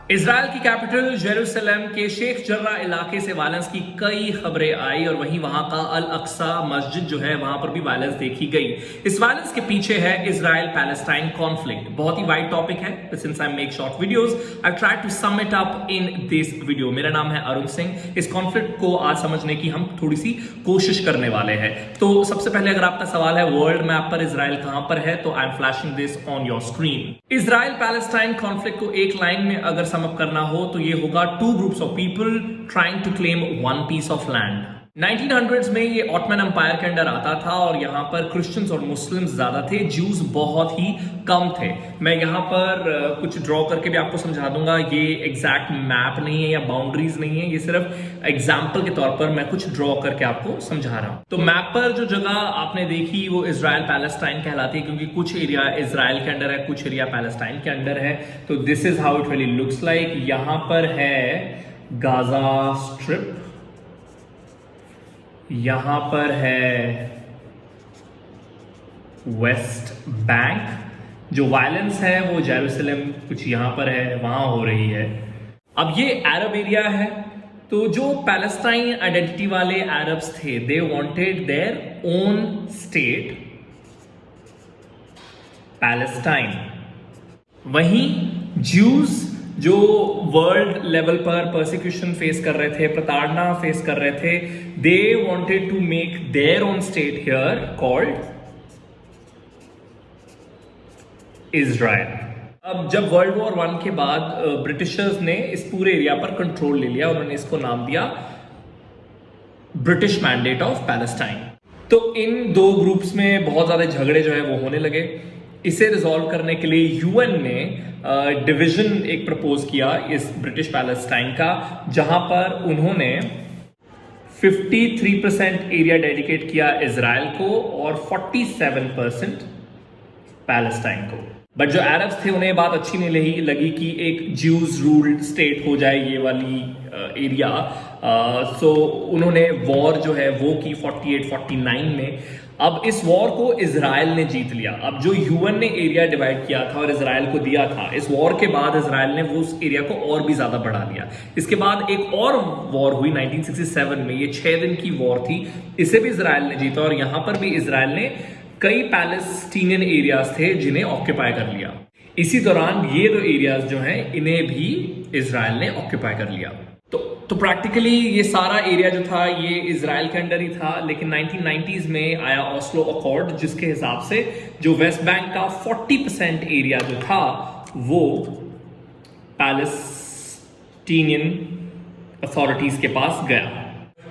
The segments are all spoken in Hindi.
इजराइल की कैपिटल जेरूसलम के शेख जर्रा इलाके से वायलेंस की कई खबरें आई और वहीं वहां का अल अक्सा मस्जिद जो है वहां पर भी वायलेंस देखी गई। इस वायलेंस के पीछे है इजराइल पैलेस्टाइन कॉन्फ्लिक्ट। बहुत ही वाइड टॉपिक है, since I make short videos I try to sum it up in this video. मेरा नाम है अरुण सिंह। इस कॉन्फ्लिक्ट को आज समझने की हम थोड़ी सी कोशिश करने वाले हैं। तो सबसे पहले अगर आपका सवाल है वर्ल्ड मैप पर इजराइल कहां पर है, तो I am flashing this on your screen. Israel Palestine conflict को एक लाइन में अगर सम अप करना हो तो ये होगा two groups of people trying to claim one piece of land. 1900s में ये ऑटमन एम्पायर के अंडर आता था और यहाँ पर क्रिश्चियंस और मुस्लिम्स ज्यादा थे, ज्यूज बहुत ही कम थे। मैं यहाँ पर कुछ ड्रॉ करके भी आपको समझा दूंगा। ये एग्जैक्ट मैप नहीं है या बाउंड्रीज नहीं है, ये सिर्फ एग्जाम्पल के तौर पर मैं कुछ ड्रॉ करके आपको समझा रहा हूँ। तो मैप पर जो जगह आपने देखी वो इजराइल पैलेस्टाइन कहलाती है, क्योंकि कुछ एरिया इजराइल के अंडर है, कुछ एरिया पैलेस्टाइन के अंडर है। तो this is how it really looks like. यहाँ पर है गाजा स्ट्रिप, यहां पर है वेस्ट बैंक। जो वायलेंस है वो जेरूसलम कुछ यहां पर है, वहां हो रही है। अब ये अरब एरिया है, तो जो पैलेस्टाइन आइडेंटिटी वाले अरब्स थे they wanted their own state Palestine. वहीं ज्यूज जो वर्ल्ड लेवल पर परसिक्यूशन फेस कर रहे थे, प्रताड़ना फेस कर रहे थे, they wanted to make their own state here called Israel. अब जब वर्ल्ड वॉर 1 के बाद ब्रिटिशर्स ने इस पूरे एरिया पर कंट्रोल ले लिया, उन्होंने इसको नाम दिया ब्रिटिश मैंडेट ऑफ पैलेस्टाइन। तो इन दो ग्रुप्स में बहुत ज्यादा झगड़े जो है वो होने लगे। इसे रिजॉल्व करने के लिए यूएन ने डिवीजन एक प्रपोज किया इस ब्रिटिश पैलेस्टाइन का, जहां पर उन्होंने 53% एरिया डेडिकेट किया इजराइल को और 47% पैलेस्टाइन को। बट जो अरब्स थे उन्हें बात अच्छी नहीं लगी कि एक ज्यूज रूल्ड स्टेट हो जाए ये वाली एरिया। सो उन्होंने वॉर जो है वो की 48-49 में। अब इस वॉर को इजराइल ने जीत लिया। अब जो यूएन ने एरिया डिवाइड किया था और इजराइल को दिया था, इस वॉर के बाद इजराइल ने वो उस एरिया को और भी ज्यादा बढ़ा दिया। इसके बाद एक और वॉर हुई 1967 में, ये 6 दिन की वॉर थी, इसे भी इजराइल ने जीता और यहां पर भी इजराइल ने कई पैलेस्टीनियन एरियाज थे जिन्हें ऑक्यूपाई कर लिया। इसी दौरान ये दो एरियाज जो हैं इन्हें भी इजराइल ने ऑक्यूपाई कर लिया। तो प्रैक्टिकली ये सारा एरिया जो था ये इजराइल के अंडर ही था। लेकिन 1990s में आया ऑस्लो अकॉर्ड, जिसके हिसाब से जो वेस्ट बैंक का 40% एरिया जो था वो पैलेस्टीनियन अथॉरिटीज के पास गया।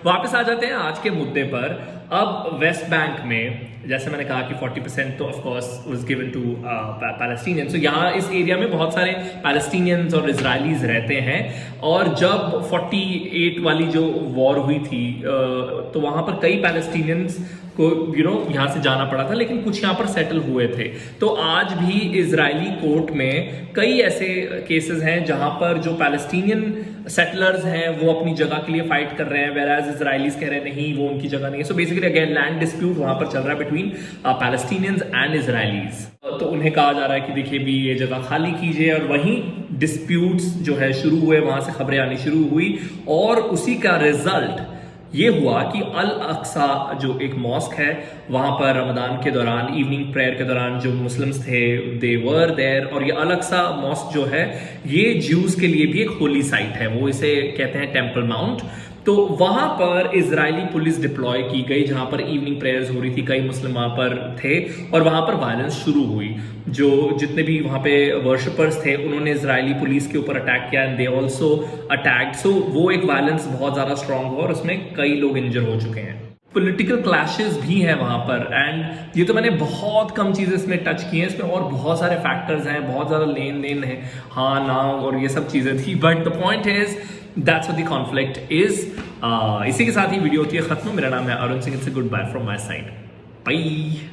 वापस आ जाते हैं आज के मुद्दे पर। अब वेस्ट बैंक में जैसे मैंने कहा कि 40% तो of course was given to Palestinians. तो यहाँ इस एरिया में बहुत सारे पैलेस्टीनियंस और इजरायलीज रहते हैं। और जब 48 वाली जो वॉर हुई थी तो वहाँ पर कई पैलेस्टीनियंस को यहाँ से जाना पड़ा था, लेकिन कुछ यहाँ पर सेटल हुए थे। तो आज भी इजरायली कोर्ट में कई ऐसे केसेस हैं जहां पर जो पैलेस्टीनियन सेटलर्स हैं वो अपनी जगह के लिए फाइट कर रहे हैं, वेराज इजरायलीज कह रहे हैं नहीं वो उनकी जगह नहीं है। So basically again land dispute वहां पर चल रहा है बिटवीन पैलेस्टीनियंस एंड इजरायलीज। तो उन्हें कहा जा रहा है कि देखिए भी ये जगह खाली कीजिए। और वहीं डिस्प्यूट्स जो है शुरू हुए, वहां से खबरें आनी शुरू हुई और उसी का रिजल्ट ये हुआ कि अल अक्सा जो एक मॉस्क है वहां पर रमजान के दौरान इवनिंग प्रेयर के दौरान जो मुस्लिम्स थे दे वर देयर। और ये अल अक्सा मॉस्क जो है ये ज्यूज के लिए भी एक होली साइट है, वो इसे कहते हैं टेम्पल माउंट। तो वहां पर इजरायली पुलिस डिप्लॉय की गई जहां पर इवनिंग प्रेयर्स हो रही थी, कई मुस्लिम वहां पर थे और वहां पर वायलेंस शुरू हुई। जो जितने भी वहां पे वर्शिपर्स थे उन्होंने इजरायली पुलिस के ऊपर अटैक किया एंड दे आल्सो अटैक्ड। सो वो एक वायलेंस बहुत ज्यादा स्ट्रांग हुआ और उसमें कई लोग इंजर हो चुके हैं। पॉलिटिकल क्लैशेस भी हैं वहां पर। एंड ये तो मैंने बहुत कम चीजें इसमें टच की हैं, इसमें और बहुत सारे फैक्टर्स हैं, बहुत ज्यादा लेन देन है, हाँ ना और ये सब चीजें थी। But the point is that's what the conflict is. इसी के साथ ही वीडियो होती है खत्म। मेरा नाम है Arun Singh. It's a good bye from my side. Bye.